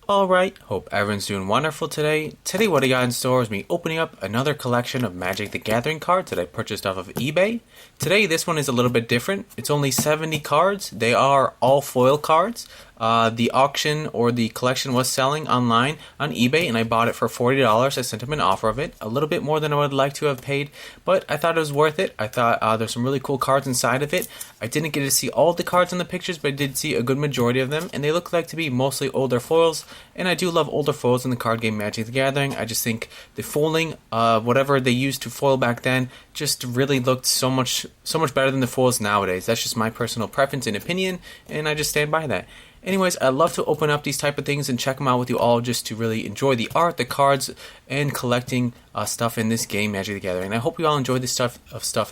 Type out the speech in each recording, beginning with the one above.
Alright, hope everyone's doing wonderful today. Today what I got in store is me opening up another collection of Magic the Gathering cards that I purchased off of eBay. Today this one is a little bit different. It's only 70 cards. They are all foil cards. The auction or the collection was selling online on eBay and I bought it for $40. I sent him an offer of it. A little bit more than I would like to have paid, but I thought it was worth it. I thought there's some really cool cards inside of it. I didn't get to see all the cards in the pictures, but I did see a good majority of them, and they look like to be mostly older foils. And I do love older foils in the card game Magic the Gathering. I just think the foiling, whatever they used to foil back then, just really looked so much better than the foils nowadays. That's just my personal preference and opinion, and I just stand by that. Anyways, I love to open up these type of things and check them out with you all just to really enjoy the art, the cards, and collecting stuff in this game, Magic the Gathering. And I hope you all enjoy this stuff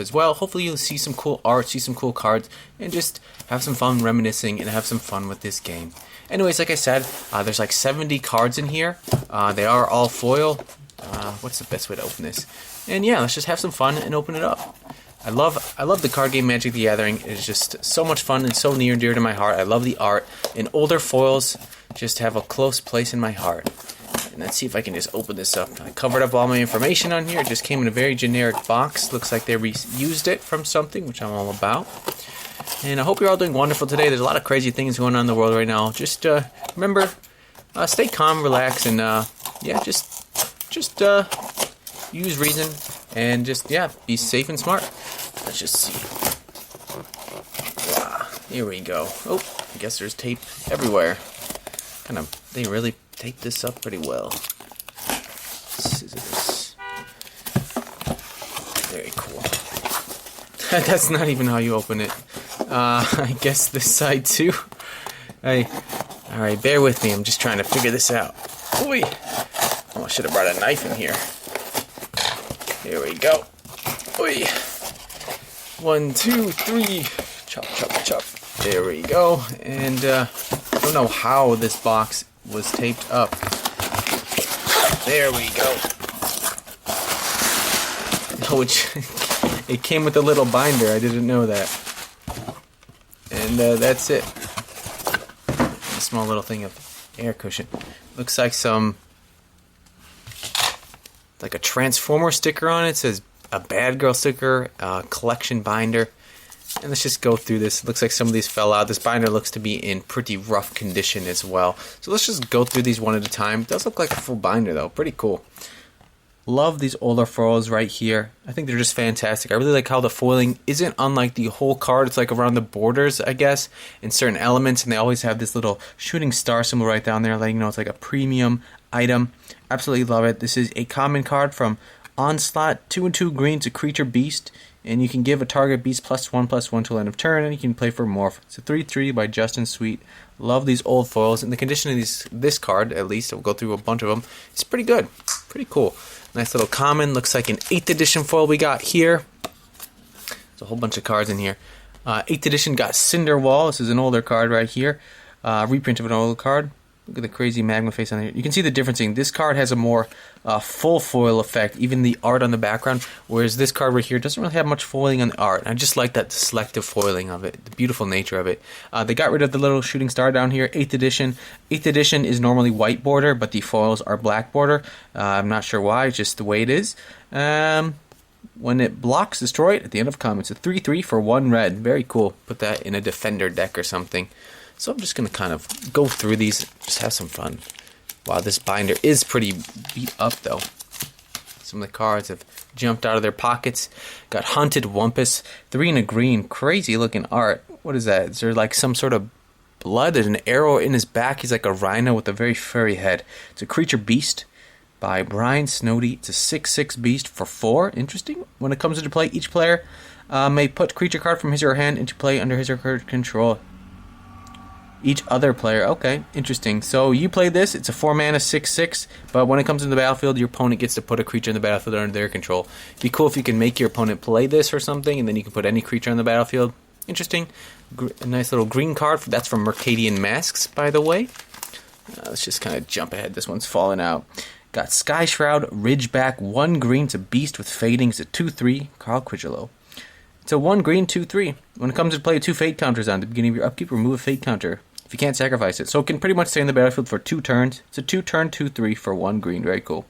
as well. Hopefully you'll see some cool art, see some cool cards, and just have some fun reminiscing and have some fun with this game. Anyways, like I said, there's like 70 cards in here. They are all foil. What's the best way to open this? And yeah, let's just have some fun and open it up. I love the card game Magic the Gathering. It's just so much fun and so near and dear to my heart. I love the art, and older foils just have a close place in my heart. And let's see if I can just open this up. I covered up all my information on here. It just came in a very generic box. Looks like they reused it from something, which I'm all about. And I hope you're all doing wonderful today. There's a lot of crazy things going on in the world right now. Just remember, stay calm, relax, and yeah, just use reason and just be safe and smart. Let's just see. Wow, here we go. Oh, I guess there's tape everywhere. They really taped this up pretty well. Scissors. Very cool. That's not even how you open it. I guess this side too. Alright, bear with me. I'm just trying to figure this out. Oy! Oh, I should have brought a knife in here. Here we go. Oy! 1, 2, 3. Chop, chop, chop. There we go. And I don't know how this box was taped up. There we go. Oh, it came with a little binder. I didn't know that. And that's it. A small little thing of air cushion. Looks like like a Transformer sticker on it. It says a Bad Girl sticker, collection binder. And let's just go through this. It looks like some of these fell out. This binder looks to be in pretty rough condition as well. So let's just go through these one at a time. It does look like a full binder though. Pretty cool. Love these older foils right here. I think they're just fantastic. I really like how the foiling isn't unlike the whole card. It's like around the borders, I guess, in certain elements. And they always have this little shooting star symbol right down there, letting you know it's like a premium item. Absolutely love it. This is a common card from Onslaught. 2 and 2 green to creature beast. And you can give a target beast +1/+1 till end of turn. And you can play for morph. It's a 3/3 by Justin Sweet. Love these old foils. And the condition of this card, at least, I'll go through a bunch of them. It's pretty good. Pretty cool. Nice little common. Looks like an 8th edition foil we got here. There's a whole bunch of cards in here. 8th edition got Cinderwall. This is an older card right here. Reprint of an older card. Look at the crazy magma face on here. You can see the difference. This card has a more full foil effect, even the art on the background, whereas this card right here doesn't really have much foiling on the art. I just like that selective foiling of it, the beautiful nature of it. They got rid of the little shooting star down here, 8th edition. 8th edition is normally white border, but the foils are black border. I'm not sure why, it's just the way it is. When it blocks, destroy it at the end of combat. It's a 3/3 for 1 red. Very cool. Put that in a defender deck or something. So I'm just going to kind of go through these, just have some fun. Wow, this binder is pretty beat up though. Some of the cards have jumped out of their pockets. Got Hunted Wumpus, 3 and a green, crazy looking art. What is that? Is there like some sort of blood? There's an arrow in his back. He's like a rhino with a very furry head. It's a creature beast by Brian Snowdy. It's a 6/6 beast for 4. Interesting. When it comes into play, each player may put creature card from his or her hand into play under his or her control. Each other player, okay, interesting. So you play this, it's a 4 mana 6/6, but when it comes into the battlefield, your opponent gets to put a creature in the battlefield under their control. It'd be cool if you can make your opponent play this or something, and then you can put any creature on the battlefield. Interesting. A nice little green card. That's from Mercadian Masks, by the way. Let's just kind of jump ahead. This one's falling out. Got Sky Shroud, Ridgeback, 1 green. It's a beast with fading. It's a 2/3, Carl Quigelo. It's a 1 green, 2/3. When it comes to play 2 fate counters on the beginning of your upkeep, remove a fate counter. if you can't sacrifice it. So it can pretty much stay in the battlefield for 2 turns. It's a 2-turn, 2/3 for 1 green. Very cool.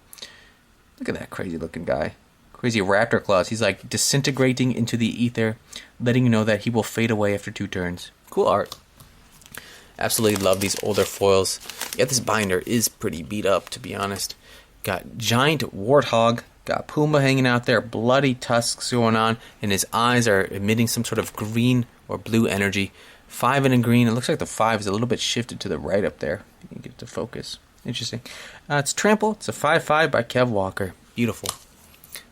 Look at that crazy looking guy. Crazy raptor claws. He's like disintegrating into the ether, letting you know that he will fade away after 2 turns. Cool art. Absolutely love these older foils. Yeah, this binder is pretty beat up, to be honest. Got giant warthog. Got Puma hanging out there. Bloody tusks going on. And his eyes are emitting some sort of green or blue energy. 5 in a green. It looks like the 5 is a little bit shifted to the right up there. You can get it to focus. Interesting. It's Trample. It's a 5/5 by Kev Walker. Beautiful.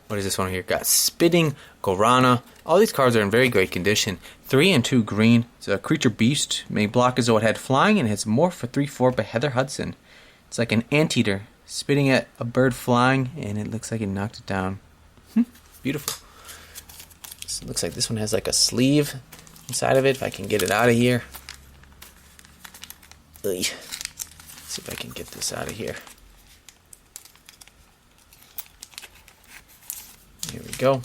What is this one here? Got Spitting Gorana. All these cards are in very great condition. 3 and 2 green. It's a creature beast. May block as though it had flying, and it's Morph for 3/4 by Heather Hudson. It's like an anteater spitting at a bird flying, and it looks like it knocked it down. Beautiful. It looks like this one has like a sleeve inside of it. If I can get it out of here. Let's see if I can get this out of here. Here we go.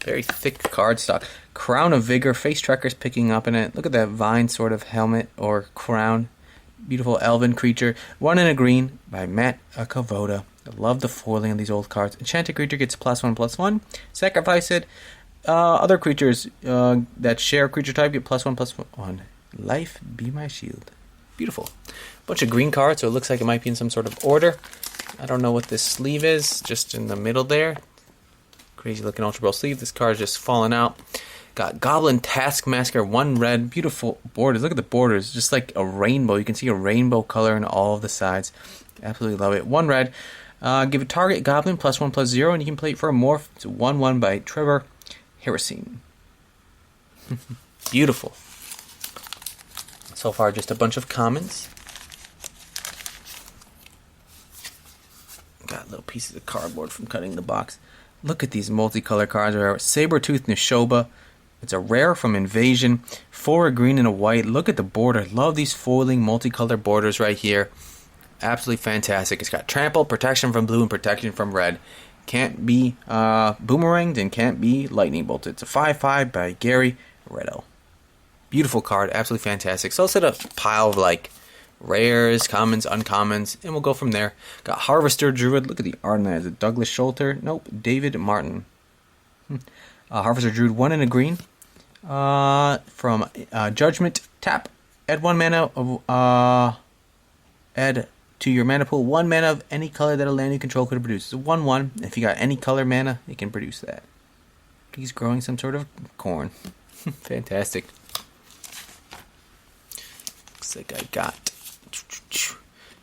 Very thick cardstock. Crown of Vigor. Face Trackers picking up in it. Look at that vine sort of helmet or crown. Beautiful elven creature. 1 in a green by Matt Kavoda. I love the foiling of these old cards. Enchanted creature gets +1/+1. Sacrifice it. Other creatures that share creature type get +1/+1. Life be my shield. Beautiful. Bunch of green cards, so it looks like it might be in some sort of order. I don't know what this sleeve is. Just in the middle there. Crazy looking Ultra Ball sleeve. This card is just falling out. Got Goblin Taskmaster, 1 red. Beautiful borders. Look at the borders. Just like a rainbow. You can see a rainbow color in all of the sides. Absolutely love it. 1 red. Give a target Goblin +1/+0, and you can play it for a morph. It's 1/1 by Trevor Harrison. Beautiful. So far, just a bunch of commons. Got little pieces of cardboard from cutting the box. Look at these multicolor cards. Sabertooth Nishoba. It's a rare from Invasion. 4 a green and a white. Look at the border. Love these foiling multicolor borders right here. Absolutely fantastic. It's got Trample, protection from blue, and protection from red. Can't be boomeranged and can't be lightning bolted. It's a 5/5 by Gary Reddo. Beautiful card. Absolutely fantastic. So I'll set a pile of like rares, commons, uncommons, and we'll go from there. Got Harvester Druid. Look at the art on that. Is it Douglas Schulter? Nope. David Martin. Harvester Druid, 1 in a green. From Judgment. Tap. Add 1 mana of add to your mana pool 1 mana of any color that a land you control could produce. It's a 1/1. If you got any color mana, it can produce that. He's growing some sort of corn. Fantastic. Looks like I got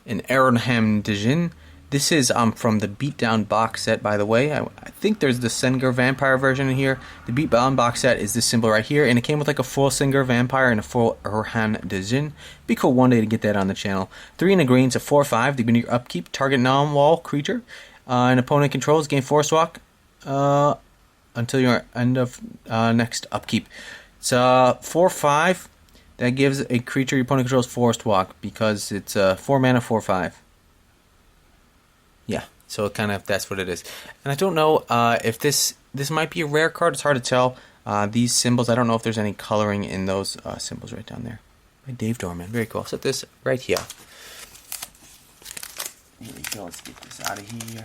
an Aronham Dijin. This is from the Beatdown box set, by the way. I think there's the Senger Vampire version in here. The Beatdown box set is this symbol right here, and it came with like a full Senger Vampire and a full Aronham Dijin. Be cool one day to get that on the channel. 3 in a green, it's a 4/5. Beginning your upkeep, target non-wall creature. An opponent controls, gain Force Walk until your end of next upkeep. It's 4/5. That gives a creature your opponent controls Forced Walk because it's 4 mana, 4/5. Yeah, so kind of that's what it is. And I don't know if this might be a rare card. It's hard to tell. These symbols, I don't know if there's any coloring in those symbols right down there. By Dave Dorman. Very cool. I'll set this right here. Here we go. Let's get this out of here.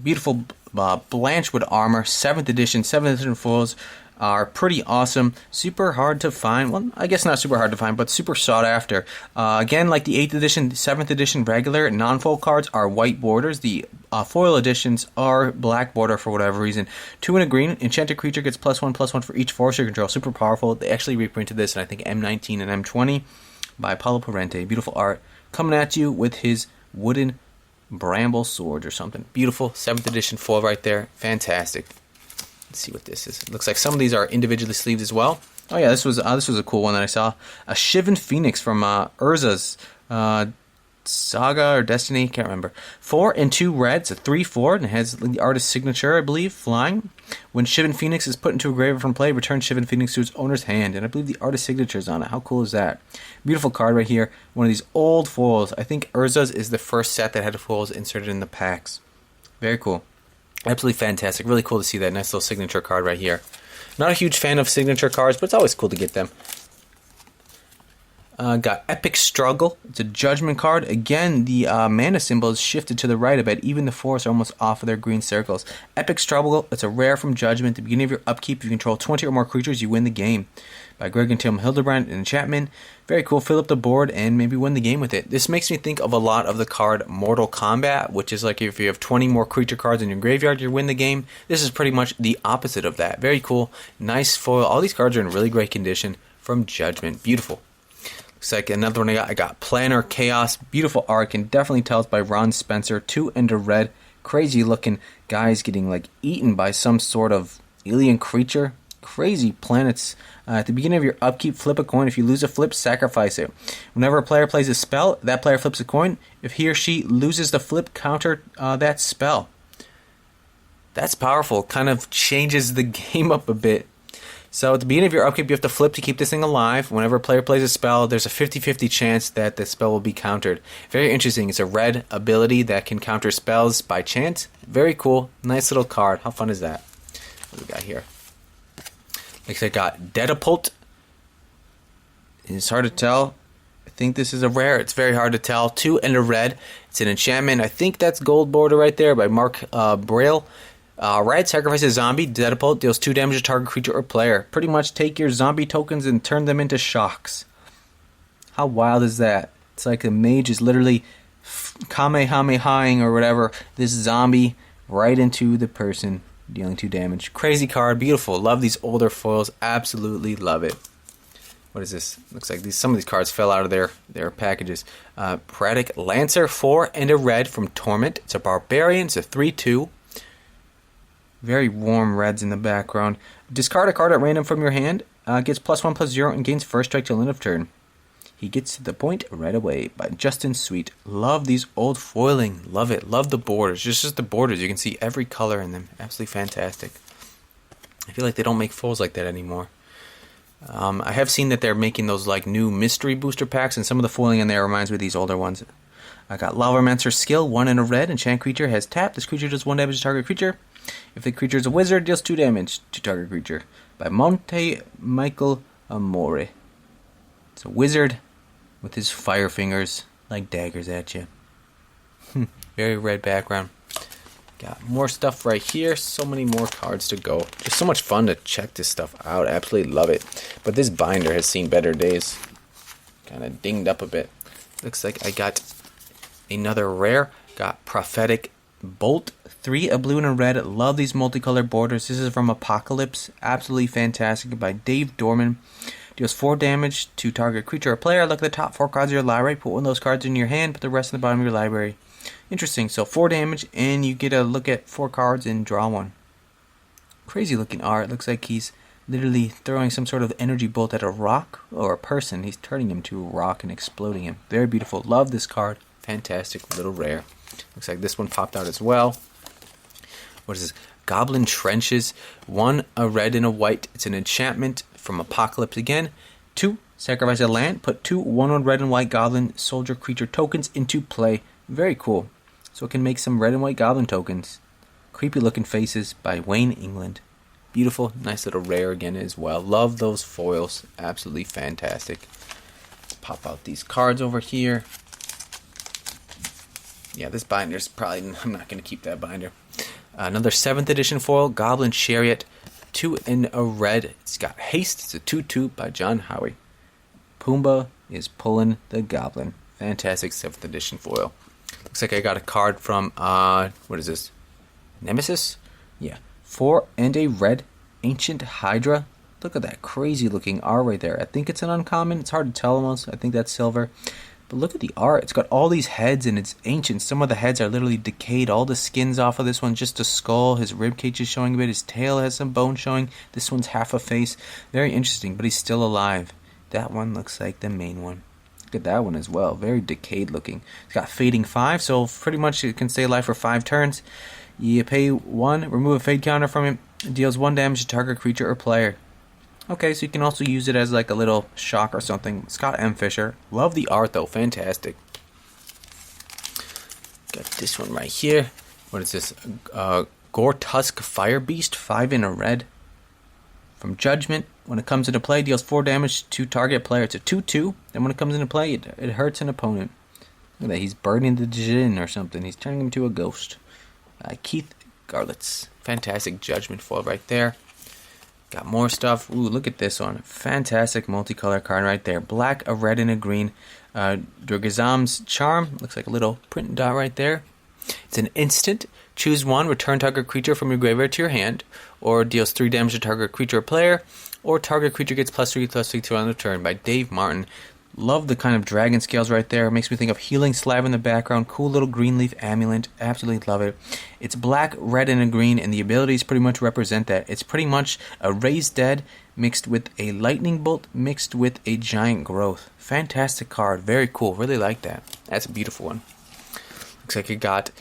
Beautiful Blanchwood armor, 7th edition. 7th edition foils are pretty awesome. Super hard to find. Well, I guess not super hard to find, but super sought after. Again, like the 8th edition, 7th edition regular non-foil cards are white borders. The foil editions are black border for whatever reason. 2 in a green. Enchanted creature gets +1/+1 for each force you control. Super powerful. They actually reprinted this in I think M19 and M20 by Paulo Parente. Beautiful art. Coming at you with his wooden bramble sword or something. Beautiful 7th edition foil right there. Fantastic. Let's see what this is. It looks like some of these are individually sleeved as well. Oh yeah, this was a cool one that I saw. A Shivan Phoenix from Urza's Saga or Destiny, can't remember. 4 and 2 red, it's a 3/4, and it has the artist's signature, I believe, flying. When Shivan Phoenix is put into a grave from play, return Shivan Phoenix to its owner's hand, and I believe the artist's signature is on it. How cool is that? Beautiful card right here. One of these old foils. I think Urza's is the first set that had foils inserted in the packs. Very cool. Absolutely fantastic. Really cool to see that nice little signature card right here. Not a huge fan of signature cards, but it's always cool to get them. Got Epic Struggle. It's a judgment card. Again, the mana symbol is shifted to the right a bit. Even the forests are almost off of their green circles. Epic Struggle. It's a rare from Judgment. At the beginning of your upkeep, if you control 20 or more creatures, you win the game. By Greg and Tim Hildebrand and Chapman. Very cool. Fill up the board and maybe win the game with it. This makes me think of a lot of the card Mortal Kombat, which is like if you have 20 more creature cards in your graveyard, you win the game. This is pretty much the opposite of that. Very cool. Nice foil. All these cards are in really great condition from Judgment. Beautiful. Looks like another one I got Planner Chaos. Beautiful art. Can definitely tell it's by Ron Spencer. 2 and a red. Crazy looking guys getting like eaten by some sort of alien creature. Crazy planets. At the beginning of your upkeep, flip a coin. If you lose a flip, sacrifice it. Whenever a player plays a spell, that player flips a coin. If he or she loses the flip, counter that spell. That's powerful. Kind of changes the game up a bit. So at the beginning of your upkeep, you have to flip to keep this thing alive. Whenever a player plays a spell, there's a 50-50 chance that the spell will be countered. Very interesting. It's a red ability that can counter spells by chance. Very cool. Nice little card. How fun is that? What do we got here? Looks like I got Dedapult. It's hard to tell. I think this is a rare. It's very hard to tell. 2 and a red. It's an enchantment. I think that's gold border right there by Mark Braille. Red, sacrifice a zombie. Dedapult deals 2 damage to target creature or player. Pretty much take your zombie tokens and turn them into shocks. How wild is that? It's like a mage is literally kamehamehaing or whatever this zombie right into the person, dealing 2 damage. Crazy card, beautiful. Love these older foils. Absolutely love it. What is this? Looks like some of these cards fell out of their packages. Praetoric Lancer, 4 and a red from Torment. It's a barbarian. It's a 3/2. Very warm reds in the background. Discard a card at random from your hand. Gets +1/+0 and gains first strike till end of turn. He gets to the point right away by Justin Sweet. Love these old foiling. Love it. Love the borders. Just the borders. You can see every color in them. Absolutely fantastic. I feel like they don't make foils like that anymore. I have seen that they're making those like new mystery booster packs, and some of the foiling in there reminds me of these older ones. I got Lavamancer Skill, 1 and a red. Enchant creature has tapped. This creature does 1 damage to target creature. If the creature is a wizard, deals 2 damage to target creature. By Monte Michael Amore. It's a wizard with his fire fingers like daggers at you. Very red background. Got more stuff right here. So many more cards to go. Just so much fun to check this stuff out. Absolutely love it. But this binder has seen better days. Kind of dinged up a bit. Looks like I got another rare. Got Prophetic Bolt, 3, a blue and a red. Love these multicolored borders. This is from Apocalypse. Absolutely fantastic by Dave Dorman. Deals 4 damage to target creature or player. Look at the top 4 cards of your library. Put one of those cards in your hand. Put the rest in the bottom of your library. Interesting. So 4 damage, and you get a look at 4 cards and draw one. Crazy looking art. Looks like he's literally throwing some sort of energy bolt at a rock or a person. He's turning him to a rock and exploding him. Very beautiful. Love this card. Fantastic little rare. Looks like this one popped out as well. What is this? Goblin Trenches. 1, a red and a white. It's an enchantment from Apocalypse again. 2, sacrifice a land. Put 2 1/1 red and white goblin soldier creature tokens into play. Very cool. So it can make some red and white goblin tokens. Creepy looking faces by Wayne England. Beautiful. Nice little rare again as well. Love those foils. Absolutely fantastic. Let's pop out these cards over here. Yeah, this binder's probably... I'm not going to keep that binder. Another 7th edition foil, Goblin Chariot. 2 in a red. It's got haste. It's a 2/2 by John Howie. Pumbaa is pulling the goblin. Fantastic 7th edition foil. Looks like I got a card from, what is this? Nemesis? Yeah. 4 and a red. Ancient Hydra. Look at that crazy looking R right there. I think it's an uncommon. It's hard to tell almost. I think that's silver. But look at the art. It's got all these heads and it's ancient. Some of the heads are literally decayed. All the skin's off of this one. Just a skull. His ribcage is showing a bit. His tail has some bone showing. This one's half a face. Very interesting, but he's still alive. That one looks like the main one. Look at that one as well. Very decayed looking. It's got Fading 5, so pretty much it can stay alive for 5 turns. You pay 1, remove a fade counter from him. It deals 1 damage to target creature or player. Okay, so you can also use it as like a little shock or something. Scott M. Fisher. Love the art though. Fantastic. Got this one right here. What is this? Gore Tusk Fire Beast. 5 in a red. from Judgment. When it comes into play, deals 4 damage to target player. It's a 2/2. Then when it comes into play, it hurts an opponent. Look at that. He's burning the Jin or something. He's turning him into a ghost. Keith Garlitz. Fantastic Judgment foil right there. Got more stuff. Ooh, look at this one. Fantastic multicolor card right there. Black, a red, and a green. Durgazam's Charm. Looks like a little print dot right there. It's an instant. Choose one. Return target creature from your graveyard to your hand. Or deals 3 damage to target creature or player. Or target creature gets +3/+2 on the turn by Dave Martin. Love the kind of dragon scales right there. Makes me think of Healing Slab in the background. Cool little green leaf amulet. Absolutely love it. It's black, red, and a green, and the abilities pretty much represent that. It's pretty much a Raised Dead mixed with a lightning bolt mixed with a giant growth. Fantastic card. Very cool. Really like that. That's a beautiful one. Looks like it got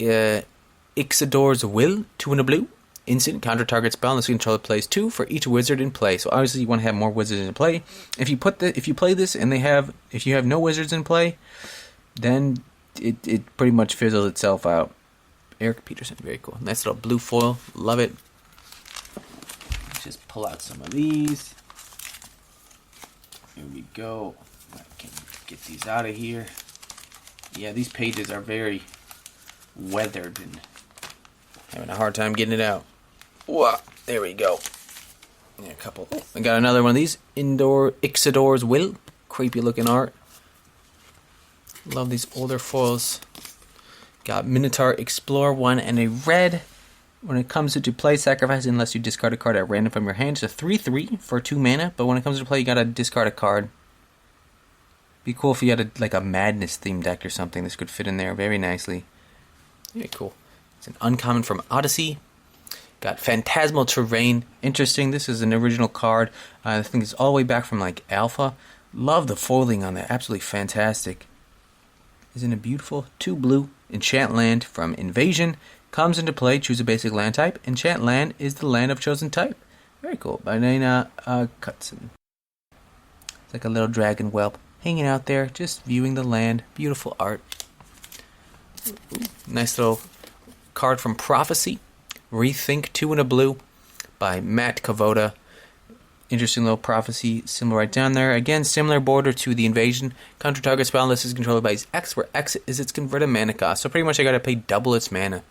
Ixidor's Will, 2 and a blue. Instant, counter target spell unless the controller plays 2 for each wizard in play. So obviously you want to have more wizards in play. If you play this and if you have no wizards in play, then it pretty much fizzles itself out. Eric Peterson, very cool. Nice little blue foil, love it. Let's just pull out some of these. Here we go. I can get these out of here. Yeah, these pages are very weathered and having a hard time getting it out. Whoa, there we go. Yeah, a couple. I got another one of these. Indoor Ixidor's Will. Creepy looking art. Love these older foils. Got Minotaur Explorer, 1 and a red. When it comes into play, sacrifice unless you discard a card at random from your hand. It's a 3/3 for 2 mana, but when it comes to play, you gotta discard a card. Be cool if you had a Madness themed deck or something. This could fit in there very nicely. Very cool. It's an uncommon from Odyssey. Got Phantasmal Terrain. Interesting. This is an original card. I think it's all the way back from Alpha. Love the foiling on that. Absolutely fantastic. Isn't it beautiful? 2 blue. Enchant Land from Invasion. Comes into play. Choose a basic land type. Enchant Land is the land of chosen type. Very cool. By Nina Cutson. It's like a little dragon whelp hanging out there, just viewing the land. Beautiful art. Ooh, nice little card from Prophecy. Rethink, 2 and a blue by Matt Kavoda. Interesting little Prophecy symbol right down there. Again, similar border to the Invasion. Counter target spell unless it's controlled by its X, where X is its converted mana cost. So pretty much I gotta pay double its mana.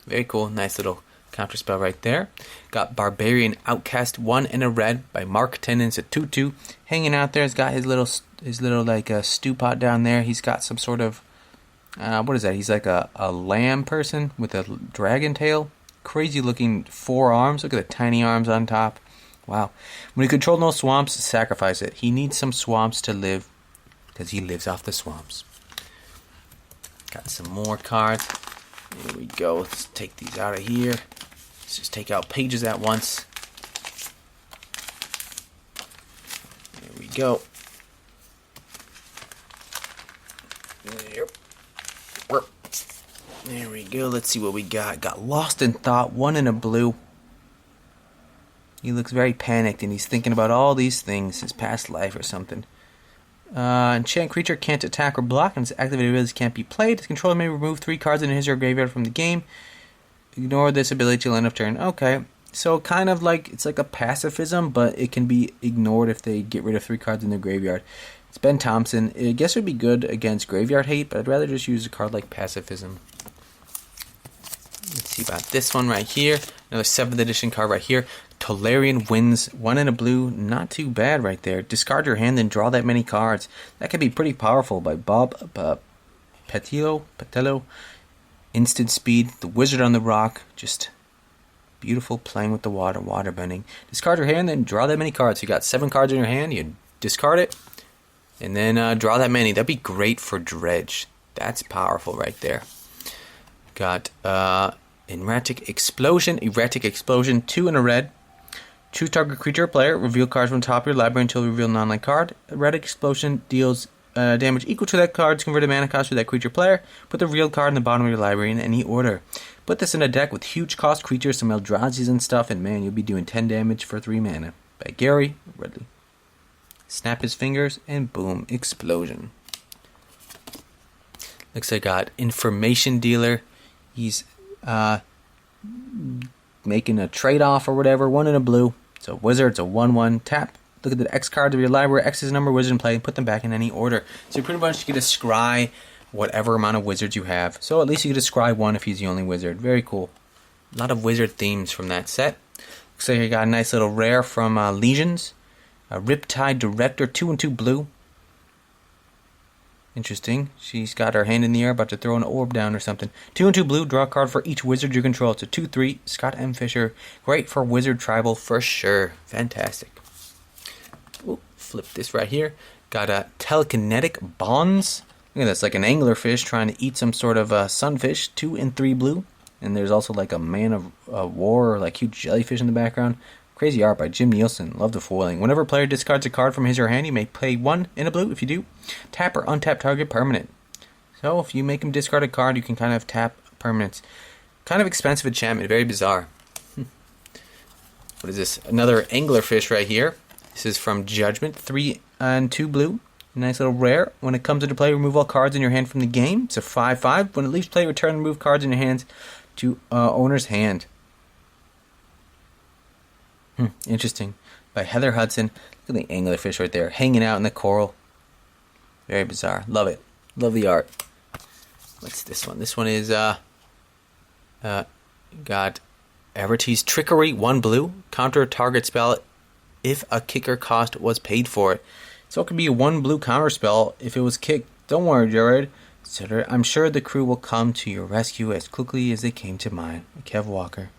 Very cool. Nice little counter spell right there. Got Barbarian Outcast, 1 and a red by Mark Tennant's a 2/2. Hanging out there. He's got his little stew pot down there. He's got some sort of what is that? He's like a lamb person with a dragon tail. Crazy looking 4 arms. Look at the tiny arms on top. Wow. When you control no swamps, sacrifice it. He needs some swamps to live because he lives off the swamps. Got some more cards. Here we go. Let's take these out of here. Let's just take out pages at once. There we go. Yep. There we go. Let's see what we got. Got Lost in Thought, 1 in a blue. He looks very panicked and he's thinking about all these things, his past life or something. Enchant creature can't attack or block, and its activated abilities can't be played. Its controller may remove 3 cards in his or graveyard from the game. Ignore this ability till end of turn. Okay, so kind of like it's like a pacifism, but it can be ignored if they get rid of 3 cards in their graveyard. It's Ben Thompson. I guess it would be good against graveyard hate, but I'd rather just use a card like pacifism. Let's see about this one right here. Another 7th edition card right here. Tolarian Winds, 1 in a blue. Not too bad right there. Discard your hand and draw that many cards. That could be pretty powerful by Bob Petillo. Instant speed. The Wizard on the Rock. Just beautiful, playing with the water bending. Discard your hand, then draw that many cards. You got 7 cards in your hand. You discard it, and then draw that many. That'd be great for Dredge. That's powerful right there. Got Erratic Explosion, 2 in a red. Choose target creature or player. Reveal cards from the top of your library until you reveal a non-land card. Erratic Explosion deals damage equal to that card's converted mana cost for that creature player. Put the revealed card in the bottom of your library in any order. Put this in a deck with huge cost creatures, some Eldrazi's and stuff, and man, you'll be doing 10 damage for 3 mana. By Gary Ridley. Snap his fingers and boom, explosion. Looks like I got Information Dealer. He's making a trade-off or whatever. 1 and a blue. It's a wizard. It's a 1/1. Tap. Look at the X cards of your library. X is the number of wizards in play and put them back in any order. So you pretty much get to scry whatever amount of wizards you have. So at least you get to scry 1 if he's the only wizard. Very cool. A lot of wizard themes from that set. Looks like you got a nice little rare from Legions. A Riptide Director, 2 and 2 blue. Interesting. She's got her hand in the air, about to throw an orb down or something. 2 and 2 blue, draw a card for each wizard you control. It's a 2/3. Scott M. Fisher. Great for wizard tribal for sure. Fantastic. Ooh, flip this right here. Got a Telekinetic Bonds. Look at this, like an anglerfish trying to eat some sort of sunfish. 2 and 3 blue. And there's also like a Man of War, or like huge jellyfish in the background. Crazy art by Jim Nielsen. Love the foiling. Whenever a player discards a card from his or her hand, you may play 1 in a blue. If you do, tap or untap target permanent. So if you make him discard a card, you can kind of tap permanents. Kind of expensive enchantment. Very bizarre. What is this? Another anglerfish right here. This is from Judgment. 3 and 2 blue. Nice little rare. When it comes into play, remove all cards in your hand from the game. It's a 5/5. When it leaves play, return and remove cards in your hands to owner's hand. Interesting. By Heather Hudson. Look at the anglerfish right there, hanging out in the coral. Very bizarre. Love it. Love the art. What's this one? This one is got Everty's Trickery, 1 blue. Counter a target spell if a kicker cost was paid for it. So it could be a 1 blue counter spell if it was kicked. Don't worry, Jared. I'm sure the crew will come to your rescue as quickly as they came to mine. Kev Walker.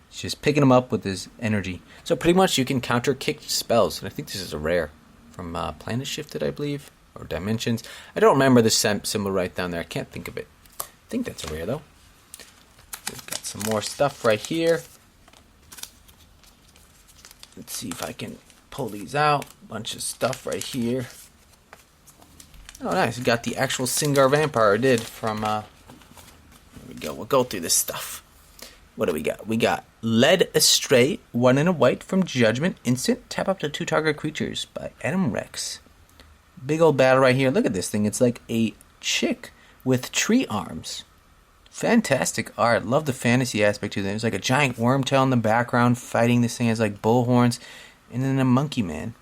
He's just picking them up with his energy. So pretty much you can counter kicked spells. And I think this is a rare from Planet Shifted, I believe. Or Dimensions. I don't remember the symbol right down there. I can't think of it. I think that's a rare though. We've got some more stuff right here. Let's see if I can pull these out. Bunch of stuff right here. Oh, nice. We got the actual Singar Vampire I did from, here we go. We'll go through this stuff. What do we got? We got Led Astray, 1 and a white from Judgment. Instant. Tap up to 2 target creatures by Adam Rex. Big old battle right here. Look at this thing. It's like a chick with tree arms. Fantastic art. Love the fantasy aspect to it. There's like a giant worm tail in the background fighting this thing. Has like bull horns. And then a monkey man.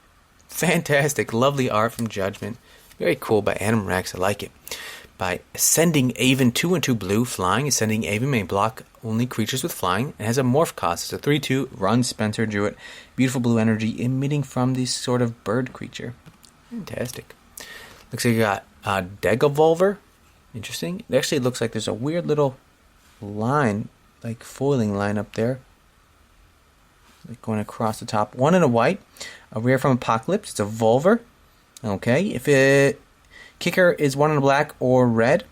Fantastic. Lovely art from Judgment. Very cool by Adam Rex. I like it. By Ascending Aven, 2 and 2 blue, flying. Ascending Aven may block only creatures with flying and has a morph cost. It's a 3/2, run Spencer Druid. Beautiful blue energy emitting from this sort of bird creature. Fantastic. Looks like you got Degavolver. Interesting. It actually looks like there's a weird little line, like foiling line up there. Like going across the top. 1 and a white. A rare from Apocalypse. It's a Volver. Okay. If it kicker is 1 in a black or red.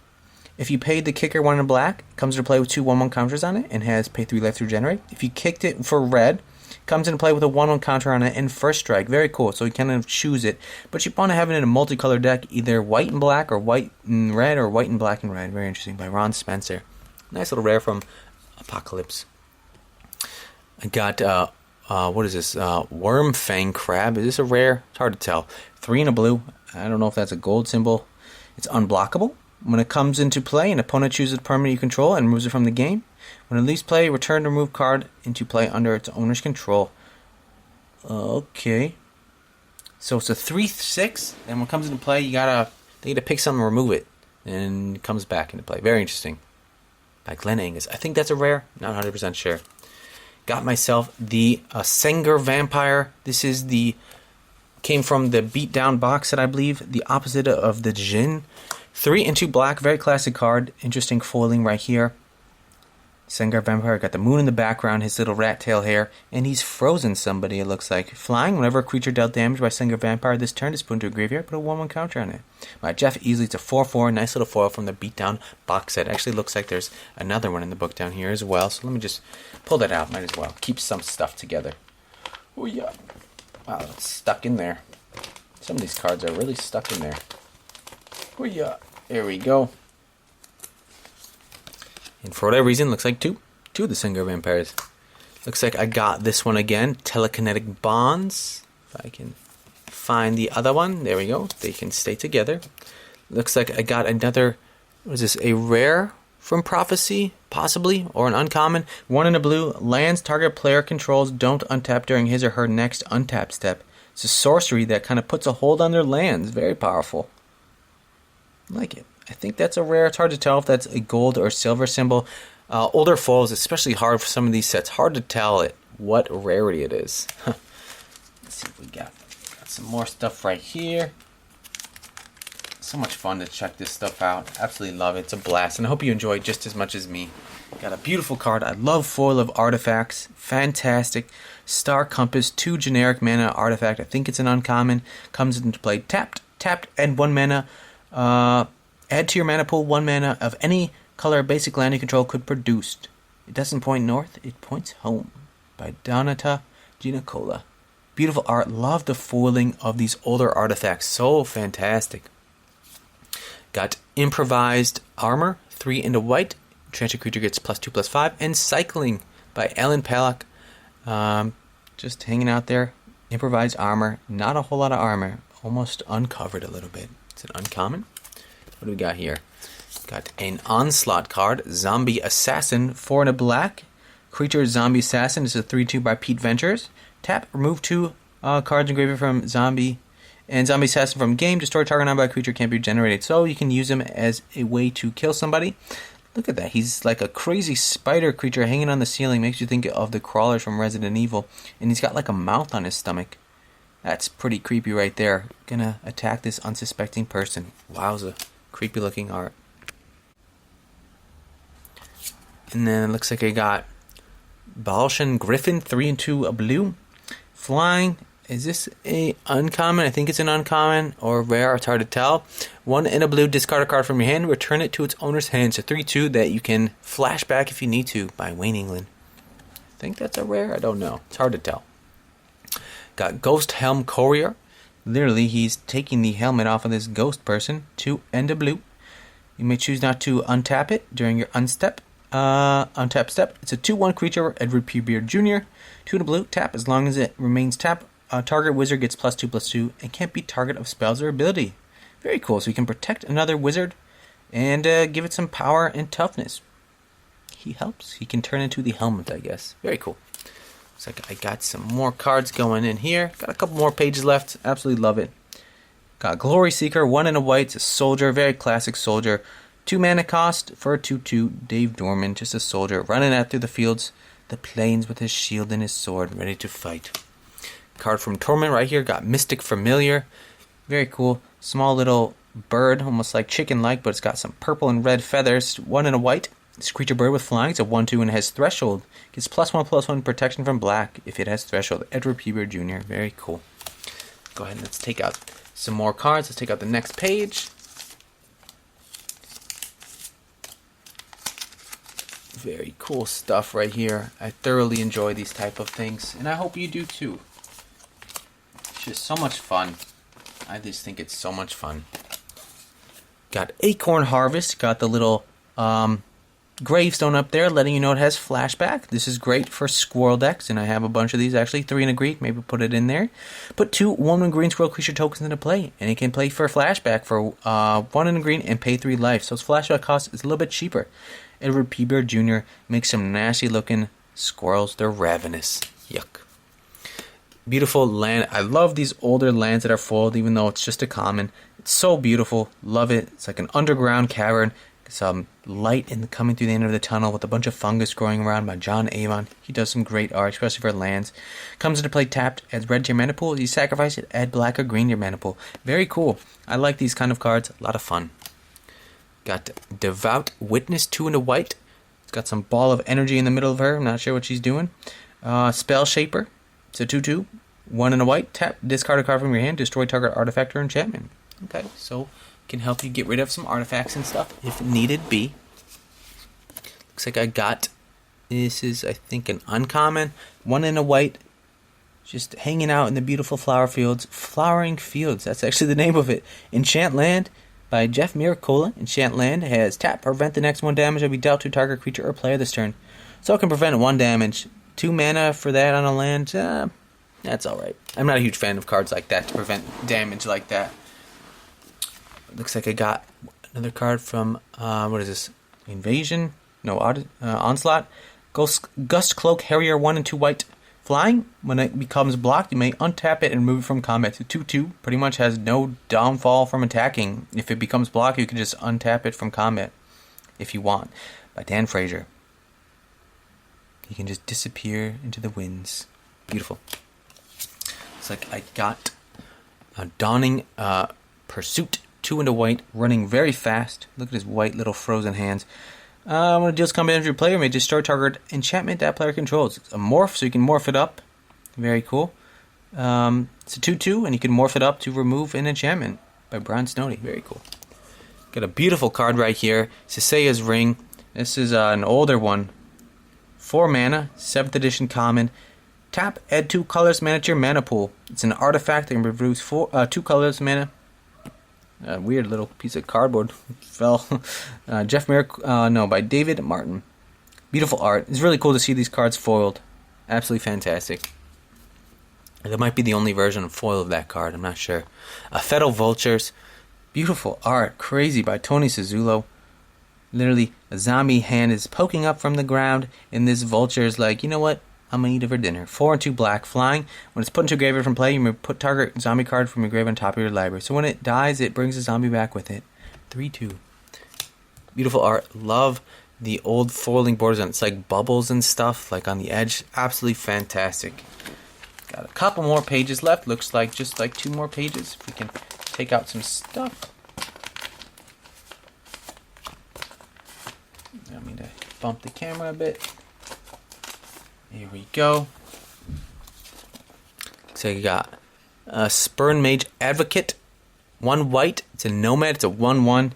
If you paid the kicker 1 in a black, it comes into play with 2 1/1 counters on it and has pay 3 life to regenerate. If you kicked it for red, it comes into play with a 1/1 counter on it and first strike. Very cool. So you kind of choose it. But you want to have it in a multicolored deck, either white and black or white and red or white and black and red. Very interesting. By Ron Spencer. Nice little rare from Apocalypse. I got, what is this? Worm Fang Crab. Is this a rare? It's hard to tell. 3 and a blue. I don't know if that's a gold symbol. It's unblockable. When it comes into play, an opponent chooses a permanent you control and removes it from the game. When it leaves play, return the removed card into play under its owner's control. Okay. So it's a 3/6, and when it comes into play, they get to pick something and remove it. And it comes back into play. Very interesting. By Glenn Angus. I think that's a rare. Not 100% sure. Got myself the Sengar Vampire. This is came from the beatdown box set, I believe. The opposite of the Jin. 3 and 2 black. Very classic card. Interesting foiling right here. Sengar Vampire got the moon in the background, his little rat tail hair, and he's frozen somebody, it looks like. Flying, whenever a creature dealt damage by Sengar Vampire this turn is put into a graveyard, put a 1/1 counter on it. By Jeff Easley, it's a 4/4, nice little foil from the beatdown box set. Actually looks like there's another one in the book down here as well, so let me just pull that out, might as well. Keep some stuff together. Oh yeah. Wow, it's stuck in there. Some of these cards are really stuck in there. Oh yeah. There we go. And for whatever reason, looks like two of the Sengar Vampires. Looks like I got this one again. Telekinetic Bonds. If I can find the other one. There we go. They can stay together. Looks like I got another, what is this? A rare from Prophecy, possibly, or an uncommon. 1 in a blue, lands target player controls don't untap during his or her next untap step. It's a sorcery that kind of puts a hold on their lands. Very powerful. I like it. I think that's a rare. It's hard to tell if that's a gold or silver symbol. Older foils, especially hard for some of these sets. Hard to tell what rarity it is. Let's see what we got. Got some more stuff right here. So much fun to check this stuff out. Absolutely love it. It's a blast. And I hope you enjoy it just as much as me. Got a beautiful card. I love foil of artifacts. Fantastic. Star Compass, 2 generic mana artifact. I think it's an uncommon. Comes into play tapped, add 1 mana. Add to your mana pool 1 mana of any color basic land you control could produce. It doesn't point north, it points home. By Donata Ginacola. Beautiful art. Love the foiling of these older artifacts. So fantastic. Got Improvised Armor, 3 into white. Transient creature gets +2/+5. And Cycling by Alan Palak. Just hanging out there. Improvised Armor. Not a whole lot of armor. Almost uncovered a little bit. It's an uncommon. What do we got here? Got an Onslaught card. Zombie Assassin, 4 and a black. Creature Zombie Assassin. This is a 3/2 by Pete Ventures. Tap, remove 2 cards engraved from Zombie and Zombie Assassin from game. Destroy target non-black creature can't be generated. So you can use him as a way to kill somebody. Look at that. He's like a crazy spider creature hanging on the ceiling. Makes you think of the crawlers from Resident Evil. And he's got like a mouth on his stomach. That's pretty creepy right there. Gonna attack this unsuspecting person. Wowza. Creepy looking art. And then it looks like I got Balshan Griffin, 3 and 2 a blue. Flying. Is this a uncommon? I think it's an uncommon or rare. It's hard to tell. 1 in a blue, discard a card from your hand, return it to its owner's hand. It's a 3/2 that you can flash back if you need to by Wayne England. I think that's a rare. I don't know. It's hard to tell. Got Ghost Helm Courier. Literally, he's taking the helmet off of this ghost person. 2 and a blue. You may choose not to untap it during your untap step. It's a 2/1 creature, Edward P. Beard Jr. 2 and a blue. Tap as long as it remains tap. Target wizard gets +2/+2 and can't be target of spells or ability. Very cool. So you can protect another wizard and give it some power and toughness. He helps. He can turn into the helmet, I guess. Very cool. Looks like I got some more cards going in here. Got a couple more pages left. Absolutely love it. Got Glory Seeker, 1 and a white. It's a soldier. Very classic soldier. 2 mana cost for a 2/2. Dave Dorman, just a soldier, running out through the fields, the plains with his shield and his sword, ready to fight. Card from Torment right here. Got Mystic Familiar. Very cool. Small little bird, almost like chicken-like, but it's got some purple and red feathers. 1 and a white. It's a creature bird with flying. It's a 1/2 and it has Threshold. Gets +1/+1 protection from black if it has Threshold. Edward P. Beard Jr. Very cool. Go ahead and let's take out some more cards. Let's take out the next page. Very cool stuff right here. I thoroughly enjoy these type of things, and I hope you do too. It's just so much fun. I just think it's so much fun. Got Acorn Harvest. Got the little gravestone up there letting you know it has flashback. This is great for squirrel decks, and I have a bunch of these actually. 3 and a green. Maybe put it in there. Put 2 1/1 green squirrel creature tokens into play, and it can play for flashback for 1 and a green and pay 3 life. So its flashback cost is a little bit cheaper. Edward P. Beard Jr. makes some nasty looking squirrels. They're ravenous. Yuck. Beautiful land. I love these older lands that are foiled, even though it's just a common. It's so beautiful. Love it. It's like an underground cavern. Some light coming through the end of the tunnel with a bunch of fungus growing around by John Avon. He does some great art, especially for lands. Comes into play tapped, adds red to your mana pool. You sacrifice it, add black or green to your mana pool. Very cool. I like these kind of cards. A lot of fun. Got Devout Witness, 2 and a white. It's got some ball of energy in the middle of her. I'm not sure what she's doing. Spell Shaper. It's a 2/2. 1 and a white. Tap. Discard a card from your hand. Destroy target artifact or enchantment. Okay, so can help you get rid of some artifacts and stuff if needed be. Looks like I got, this is I think an uncommon. 1 and a white. Just hanging out in the beautiful flower fields. Flowering Fields. That's actually the name of it. Enchant Land. By Jeff Miracola. Enchant Land has tap, prevent the next 1 damage that be dealt to target creature or player this turn. So it can prevent 1 damage. 2 mana for that on a land. That's alright. I'm not a huge fan of cards like that to prevent damage like that. Looks like I got another card from, what is this? Invasion. No, Onslaught. Gust Cloak Harrier 1 and 2 white. Flying. When it becomes blocked, you may untap it and remove it from combat. So 2/2 pretty much has no downfall from attacking. If it becomes blocked, you can just untap it from combat if you want. By Dan Fraser. You can just disappear into the winds. Beautiful. It's like I got a Dawning Pursuit, 2 and a white, running very fast. Look at his white little frozen hands. When it deals combat damage to your player, may destroy target enchantment that player controls. It's a morph, so you can morph it up. Very cool. It's a 2/2, and you can morph it up to remove an enchantment by Brian Snowdy. Very cool. Got a beautiful card right here. Siseia's Ring. This is an older one. 4 mana, 7th edition common. Tap, add 2 colors mana to your mana pool. It's an artifact that can produce 2 colors mana. A weird little piece of cardboard fell. Jeff Merrick, by David Martin. Beautiful art. It's really cool to see these cards foiled. Absolutely fantastic. That might be the only version of foil of that card. I'm not sure. Fetal Vultures. Beautiful art. Crazy by Tony Suzulo. Literally, a zombie hand is poking up from the ground, and this vulture is like, you know what? I'm going to eat it for dinner. 4 and 2 black. Flying. When it's put into a graveyard from play, you may put target zombie card from your grave on top of your library. So when it dies, it brings a zombie back with it. 3/2. Beautiful art. Love the old foiling borders on it. It's like bubbles and stuff, like on the edge. Absolutely fantastic. Got a couple more pages left. Looks like just like 2 more pages. If we can take out some stuff. I mean to bump the camera a bit. Here we go. So you got a Spurn Mage Advocate, 1 white. It's a nomad. It's a 1/1.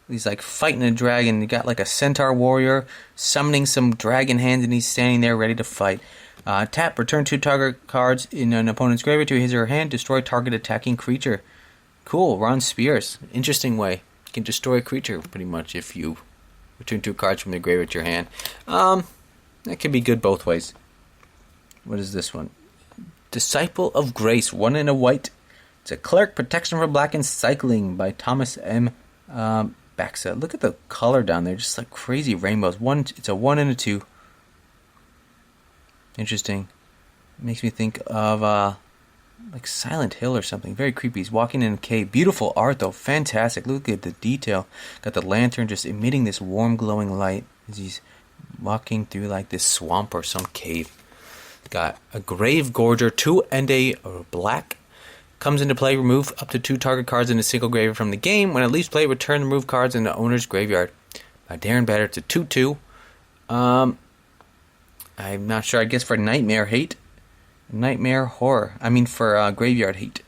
He's like fighting a dragon. You got like a centaur warrior summoning some dragon hands, and he's standing there ready to fight. Tap. Return 2 target cards in an opponent's graveyard to his or her hand. Destroy target attacking creature. Cool. Ron Spears. Interesting way. You can destroy a creature pretty much if you return 2 cards from the graveyard to your hand. That could be good both ways. What is this one? Disciple of Grace, 1 and a white. It's a cleric, protection for black and cycling by Thomas M. Baxa. Look at the color down there, just like crazy rainbows. It's a 1 and a 2. Interesting. Makes me think of like Silent Hill or something. Very creepy. He's walking in a cave. Beautiful art though, fantastic. Look at the detail. Got the lantern just emitting this warm glowing light as he's walking through like this swamp or some cave. Got a Grave Gorger, 2 and a black. Comes into play, remove up to 2 target cards in a single graveyard from the game. When it leaves play, return the removed cards in the owner's graveyard. By Darren Batter, it's a 2/2. I'm not sure, I guess for Nightmare Hate. Nightmare Horror. For Graveyard Hate.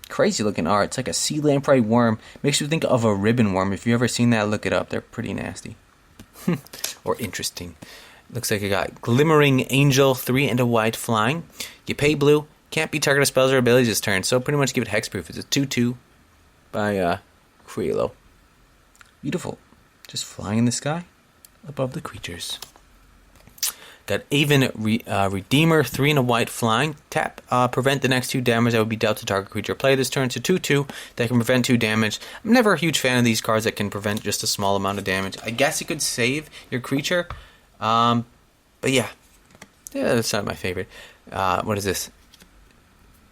Crazy looking art. It's like a sea lamprey worm. Makes you think of a ribbon worm. If you've ever seen that, look it up. They're pretty nasty. Or interesting. Looks like I got Glimmering Angel, 3 and a white, flying. You pay blue, can't be targeted spells or abilities this turn, so pretty much give it hexproof. It's a 2/2 by Creelo. Beautiful. Just flying in the sky above the creatures. Got Aven Redeemer, 3 and a white, flying. Tap, prevent the next 2 damage that would be dealt to target creature. Play this turn. It's a 2/2 that can prevent 2 damage. I'm never a huge fan of these cards that can prevent just a small amount of damage. I guess you could save your creature. But yeah, that's not my favorite. What is this?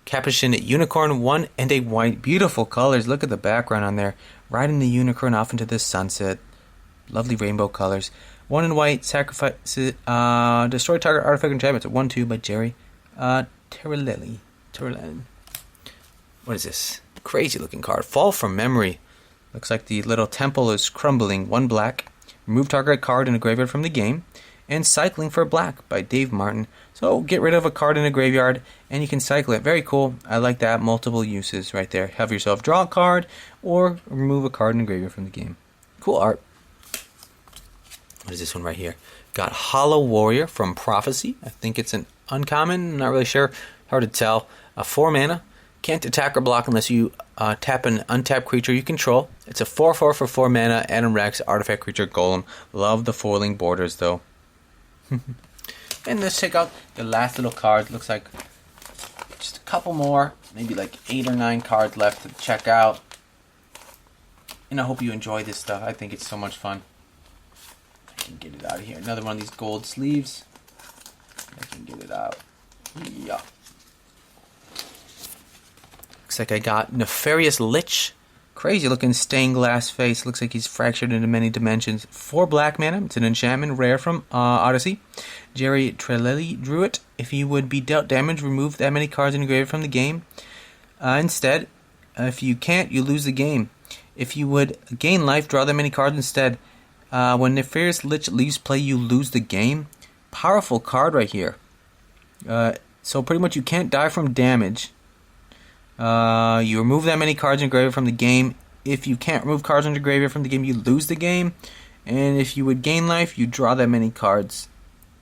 Capuchin Unicorn, 1 and a white. Beautiful colors. Look at the background on there. Riding the unicorn off into the sunset. Lovely rainbow colors. 1 and white. Sacrifice. Destroy target artifact enchantment. It's a 1/2 by Jerry Terrellelli. What is this? Crazy looking card. Fall from Memory. Looks like the little temple is crumbling. 1 black. Remove target card in a graveyard from the game. And Cycling for Black by Dave Martin. So get rid of a card in a graveyard and you can cycle it. Very cool. I like that. Multiple uses right there. Have yourself draw a card or remove a card in a graveyard from the game. Cool art. What is this one right here? Got Hollow Warrior from Prophecy. I think it's an uncommon. I'm not really sure. Hard to tell. 4 mana. Can't attack or block unless you tap an untapped creature you control. It's a 4/4 for 4 mana. Adam Rex, artifact creature, golem. Love the foiling borders though. And let's check out the last little card. Looks like just a couple more, maybe like 8 or 9 cards left to check out. And I hope you enjoy this stuff. I think it's so much fun. can get it out of here. Another one of these gold sleeves. I can get it out. Yeah. Looks like I got Nefarious Lich. Crazy looking stained glass face. Looks like he's fractured into many dimensions. 4 black mana. It's an enchantment rare from Odyssey. Jerry Trelelli drew it. If you would be dealt damage, remove that many cards in your graveyard from the game. Instead, if you can't, you lose the game. If you would gain life, draw that many cards instead. When Nefarious Lich leaves play, you lose the game. Powerful card right here. So pretty much you can't die from damage. You remove that many cards in your graveyard from the game. If you can't remove cards in your graveyard from the game, you lose the game. And if you would gain life, you draw that many cards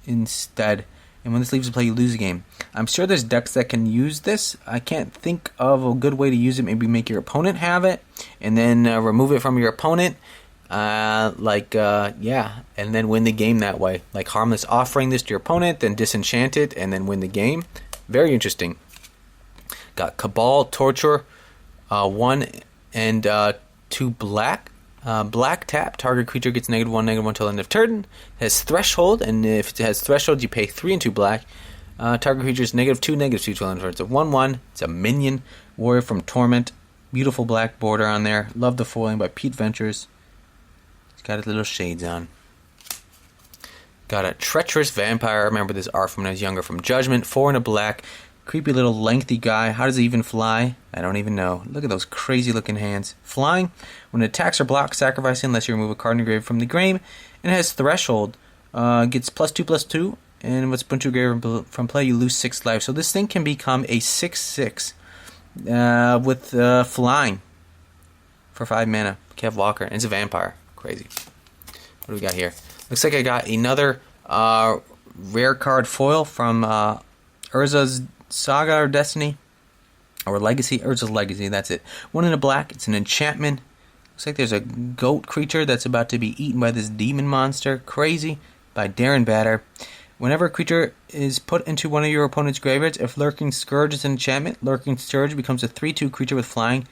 instead. And when this leaves the play, you lose the game. I'm sure there's decks that can use this. I can't think of a good way to use it. Maybe make your opponent have it, and then remove it from your opponent. Yeah, and then win the game that way. Like Harmless offering this to your opponent, then disenchant it, and then win the game. Very interesting. Got Cabal, Torture, 1 and 2 black. Black tap, target creature gets -1/-1 till end of turn. It has Threshold, and if it has Threshold, you pay 3 and 2 black. Target creature is -2/-2 till end of turn. It's a 1/1. It's a minion. Warrior from Torment. Beautiful black border on there. Love the foiling by Pete Ventures. It's got his little shades on. Got a Treacherous Vampire. I remember this art from when I was younger from Judgment. 4 and a black. Creepy little lengthy guy. How does he even fly? I don't even know. Look at those crazy looking hands. Flying. When it attacks or blocks, sacrificing unless you remove a card in your grave from the game. And it has Threshold. Gets +2/+2. And what's put to your grave from play, you lose 6 life. So this thing can become a 6/6 with flying for 5 mana. Kev Walker. And it's a vampire. Crazy. What do we got here? Looks like I got another rare card foil from Urza's Saga or Destiny or Legacy. Urza's Legacy, that's it. 1 in a black. It's an enchantment. Looks like there's a goat creature that's about to be eaten by this demon monster. Crazy. By Darren Batter. Whenever a creature is put into one of your opponent's graveyards, if Lurking Scourge is an enchantment, Lurking Scourge becomes a 3/2 creature with flying.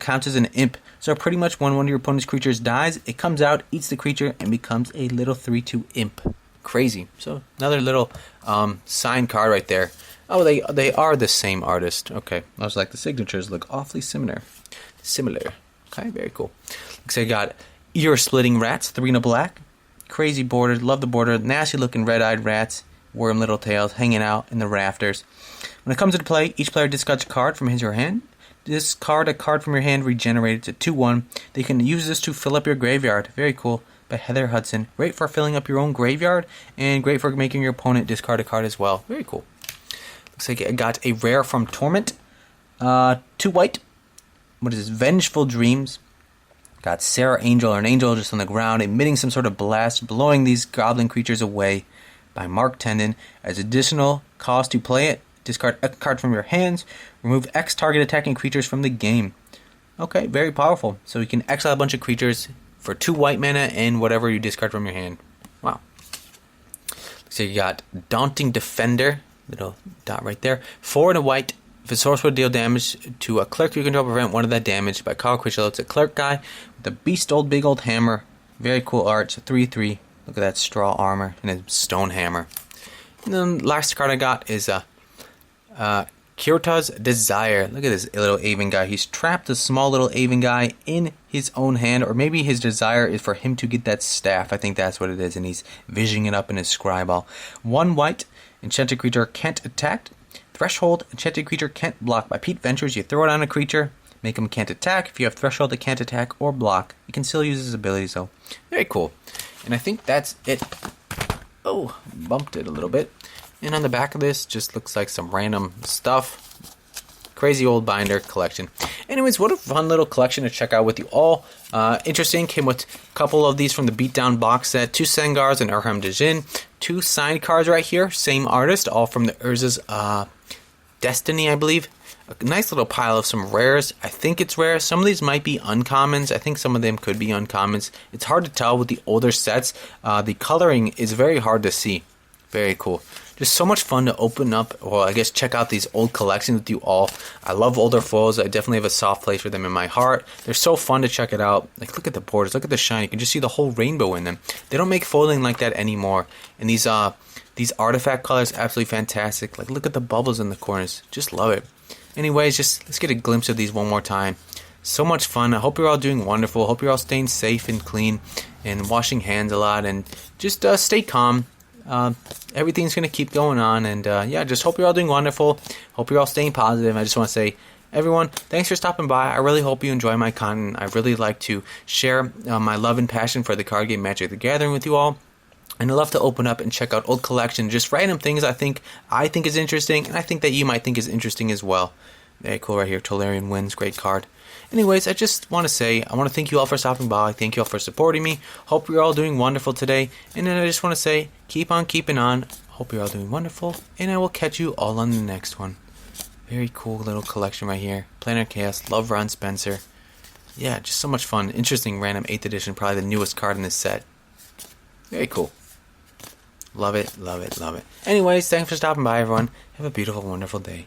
Counts as an imp. So pretty much when one of your opponent's creatures dies, it comes out, eats the creature, and becomes a little 3/2 imp. Crazy. So another little signed card right there. Oh, they are the same artist. Okay. I was like, the signatures look awfully similar. Okay, very cool. Looks like I got Ear-Splitting Rats, 3 in a black. Crazy border. Love the border. Nasty looking red-eyed rats. Worm little tails hanging out in the rafters. When it comes into play, each player discards a card from his or her hand. Discard a card from your hand, regenerated to 2/1. They can use this to fill up your graveyard. Very cool. By Heather Hudson. Great for filling up your own graveyard, and great for making your opponent discard a card as well. Very cool. Looks like I got a rare from Torment. 2 white. What is this? Vengeful Dreams. Got Sarah Angel, or an angel just on the ground, emitting some sort of blast, blowing these goblin creatures away. By Mark Tendon. As additional cost to play it, discard a card from your hands. Remove X target attacking creatures from the game. Okay, very powerful. So you can exile a bunch of creatures for 2 white mana and whatever you discard from your hand. Wow. So you got Daunting Defender. Little dot right there. 4 and a white. If a sorcerer deal damage to a clerk, you control prevent 1 of that damage by call creature. It's a clerk guy with a beast old big old hammer. Very cool art. It's a 3/3. Look at that straw armor and a stone hammer. And then last card I got is Kyota's Desire. Look at this little Aven guy. He's trapped a small little Aven guy in his own hand, or maybe his desire is for him to get that staff. I think that's what it is, and he's visioning it up in his scryball. 1 white. Enchanted creature can't attack. Threshold. Enchanted creature can't block. By Pete Ventures, you throw it on a creature, make him can't attack. If you have Threshold, it can't attack or block. You can still use his ability, so very cool. And I think that's it. Oh, bumped it a little bit. And on the back of this, just looks like some random stuff. Crazy old binder collection. Anyways, what a fun little collection to check out with you all. Interesting. Came with a couple of these from the Beatdown box set. 2 Sengars and Urham Djinn. 2 signed cards right here. Same artist. All from the Urza's Destiny, I believe. A nice little pile of some rares. I think it's rare. Some of these might be uncommons. I think some of them could be uncommons. It's hard to tell with the older sets. The coloring is very hard to see. Very cool. Just so much fun to open up, or I guess check out these old collections with you all. I love older foils. I definitely have a soft place for them in my heart. They're so fun to check it out. Like, look at the borders, look at the shine. You can just see the whole rainbow in them. They don't make foiling like that anymore. And these artifact colors, absolutely fantastic. Like, look at the bubbles in the corners. Just love it. Anyways, just let's get a glimpse of these one more time. So much fun. I hope you're all doing wonderful. Hope you're all staying safe and clean and washing hands a lot, and just stay calm. Everything's going to keep going on, and yeah, just hope you're all doing wonderful. Hope you're all staying positive. I just want to say, everyone, thanks for stopping by. I really hope you enjoy my content. I really like to share my love and passion for the card game Magic the Gathering with you all. And I love to open up and check out old collections, just random things I think is interesting, and I think that you might think is interesting as well. Very cool right here. Tolarian Winds, great card. Anyways, I just want to say, I want to thank you all for stopping by. Thank you all for supporting me. Hope you're all doing wonderful today. And then I just want to say, keep on keeping on. Hope you're all doing wonderful. And I will catch you all on the next one. Very cool little collection right here. Planar Chaos. Love Ron Spencer. Yeah, just so much fun. Interesting random 8th edition. Probably the newest card in this set. Very cool. Love it, love it, love it. Anyways, thanks for stopping by, everyone. Have a beautiful, wonderful day.